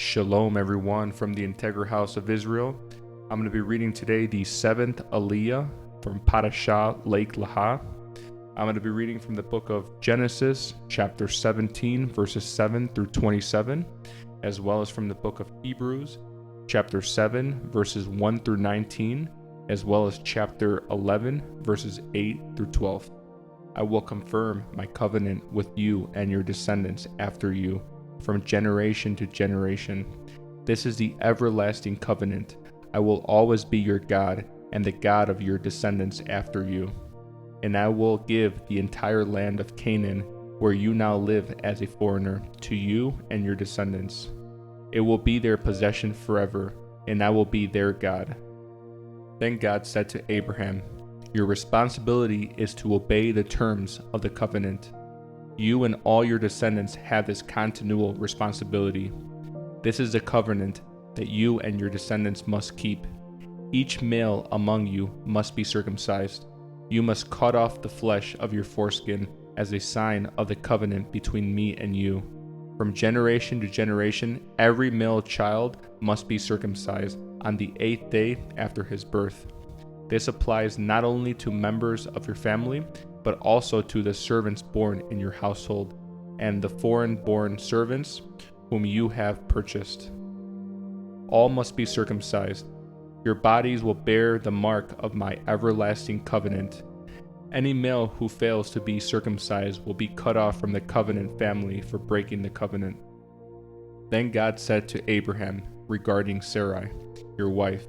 Shalom, everyone, from the Integral House of Israel. I'm going to be reading today the 7th Aliyah from Parasha, Lech, Lecha. I'm going to be reading from the book of Genesis, chapter 17, verses 7 through 27, as well as from the book of Hebrews, chapter 7, verses 1 through 19, as well as chapter 11, verses 8 through 12. I will confirm my covenant with you and your descendants after you, from generation to generation. This is the everlasting covenant. I will always be your God and the God of your descendants after you. And I will give the entire land of Canaan, where you now live as a foreigner, to you and your descendants. It will be their possession forever, and I will be their God. Then God said to Abraham, your responsibility is to obey the terms of the covenant. You and all your descendants have this continual responsibility. This is the covenant that you and your descendants must keep. Each male among you must be circumcised. You must cut off the flesh of your foreskin as a sign of the covenant between me and you. From generation to generation, every male child must be circumcised on the 8th day after his birth. This applies not only to members of your family, but also to the servants born in your household, and the foreign-born servants whom you have purchased. All must be circumcised. Your bodies will bear the mark of my everlasting covenant. Any male who fails to be circumcised will be cut off from the covenant family for breaking the covenant. Then God said to Abraham regarding Sarai, your wife,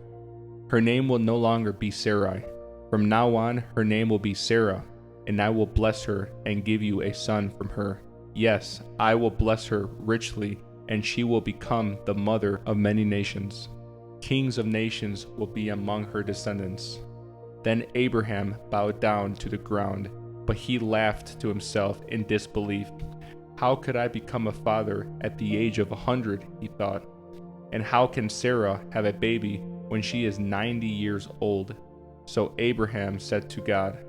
her name will no longer be Sarai. From now on, her name will be Sarah, and I will bless her and give you a son from her. Yes, I will bless her richly, and she will become the mother of many nations. Kings of nations will be among her descendants. Then Abraham bowed down to the ground, but he laughed to himself in disbelief. How could I become a father at the age of 100, he thought. And how can Sarah have a baby when she is 90 years old? So Abraham said to God,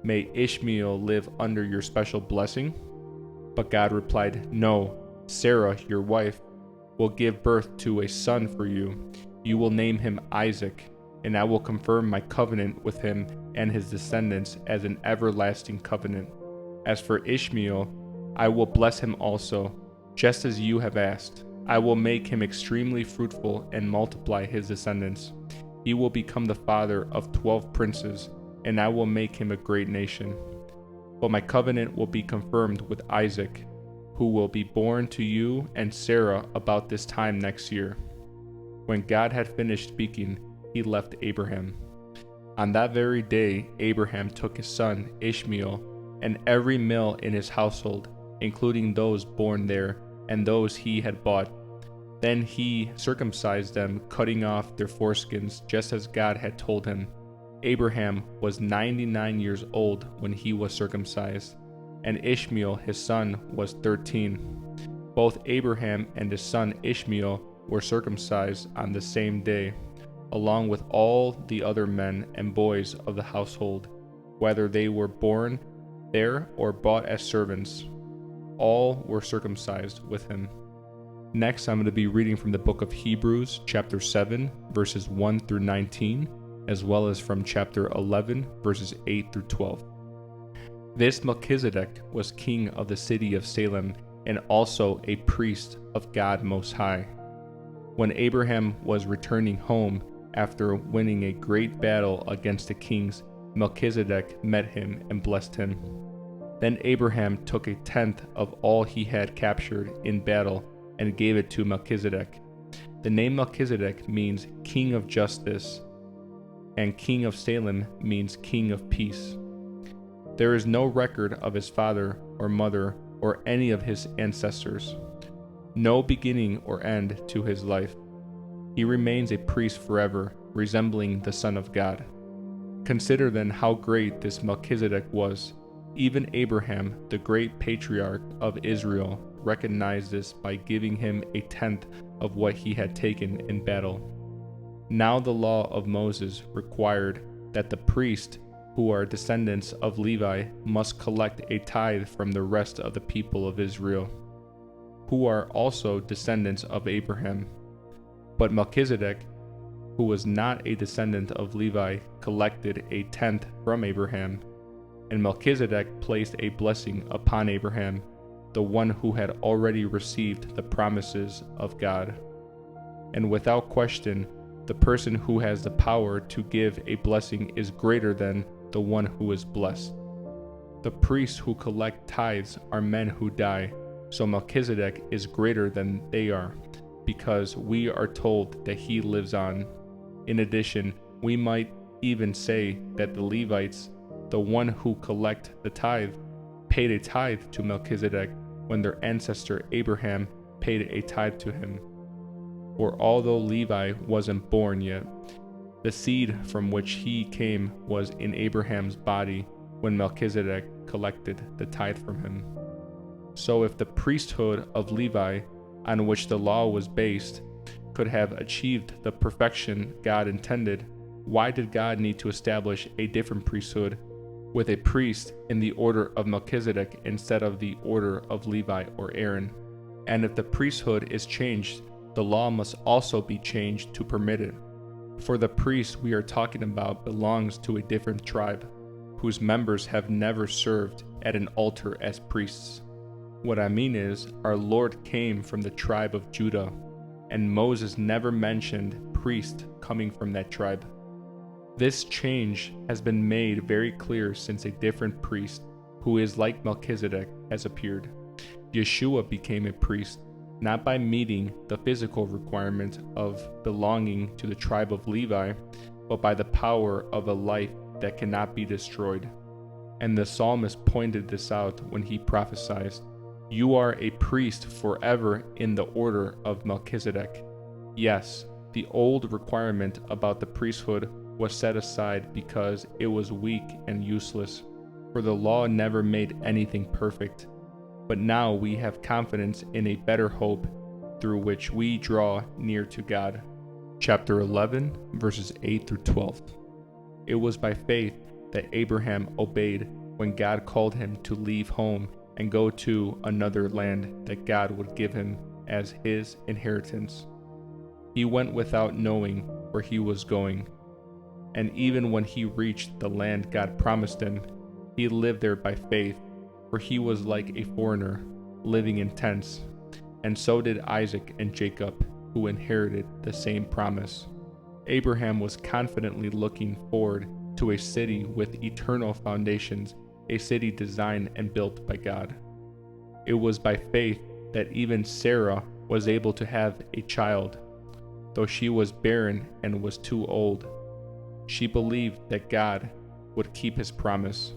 may Ishmael live under your special blessing? But God replied, no, Sarah, your wife, will give birth to a son for you. You will name him Isaac, and I will confirm my covenant with him and his descendants as an everlasting covenant. As for Ishmael, I will bless him also, just as you have asked. I will make him extremely fruitful and multiply his descendants. He will become the father of 12 princes, and I will make him a great nation. But my covenant will be confirmed with Isaac, who will be born to you and Sarah about this time next year. When God had finished speaking, he left Abraham. On that very day, Abraham took his son Ishmael and every male in his household, including those born there and those he had bought. Then he circumcised them, cutting off their foreskins, just as God had told him. Abraham was 99 years old when he was circumcised, and Ishmael his son was 13. Both Abraham and his son Ishmael were circumcised on the same day, along with all the other men and boys of the household, whether they were born there or bought as servants. All were circumcised with him. Next, I'm going to be reading from the book of Hebrews, chapter 7, verses 1 through 19, as well as from chapter 11, verses 8 through 12. This Melchizedek was king of the city of Salem and also a priest of God Most High. When Abraham was returning home after winning a great battle against the kings, Melchizedek met him and blessed him. Then Abraham took a tenth of all he had captured in battle and gave it to Melchizedek. The name Melchizedek means king of justice, and king of Salem means king of peace. There is no record of his father or mother or any of his ancestors, no beginning or end to his life. He remains a priest forever, resembling the Son of God. Consider then how great this Melchizedek was. Even Abraham, the great patriarch of Israel, recognized this by giving him a tenth of what he had taken in battle. Now the law of Moses required that the priests, who are descendants of Levi, must collect a tithe from the rest of the people of Israel. who are also descendants of Abraham. But Melchizedek, who was not a descendant of Levi, collected a tenth from Abraham. And Melchizedek placed a blessing upon Abraham, the one who had already received the promises of God. And without question, the person who has the power to give a blessing is greater than the one who is blessed. The priests who collect tithes are men who die, so Melchizedek is greater than they are, because we are told that he lives on. In addition, we might even say that the Levites, the one who collect the tithe, paid a tithe to Melchizedek when their ancestor Abraham paid a tithe to him. For although Levi wasn't born yet, the seed from which he came was in Abraham's body when Melchizedek collected the tithe from him. So if the priesthood of Levi, on which the law was based, could have achieved the perfection God intended, why did God need to establish a different priesthood with a priest in the order of Melchizedek instead of the order of Levi or Aaron? And if the priesthood is changed, the law must also be changed to permit it. For the priest we are talking about belongs to a different tribe, whose members have never served at an altar as priests. What I mean is, our Lord came from the tribe of Judah, and Moses never mentioned priest coming from that tribe. This change has been made very clear since a different priest, who is like Melchizedek, has appeared. Yeshua became a priest, not by meeting the physical requirement of belonging to the tribe of Levi, but by the power of a life that cannot be destroyed. And the psalmist pointed this out when he prophesied, "You are a priest forever in the order of Melchizedek." Yes, the old requirement about the priesthood was set aside because it was weak and useless, for the law never made anything perfect. But now we have confidence in a better hope through which we draw near to God. Chapter 11, verses 8 through 12. It was by faith that Abraham obeyed when God called him to leave home and go to another land that God would give him as his inheritance. He went without knowing where he was going, and even when he reached the land God promised him, he lived there by faith, for he was like a foreigner, living in tents, and so did Isaac and Jacob, who inherited the same promise. Abraham was confidently looking forward to a city with eternal foundations, a city designed and built by God. It was by faith that even Sarah was able to have a child, though she was barren and was too old. She believed that God would keep his promise.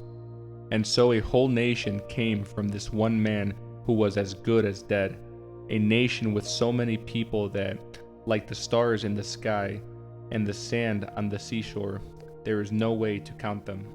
And so a whole nation came from this one man who was as good as dead, a nation with so many people that, like the stars in the sky and the sand on the seashore, there is no way to count them.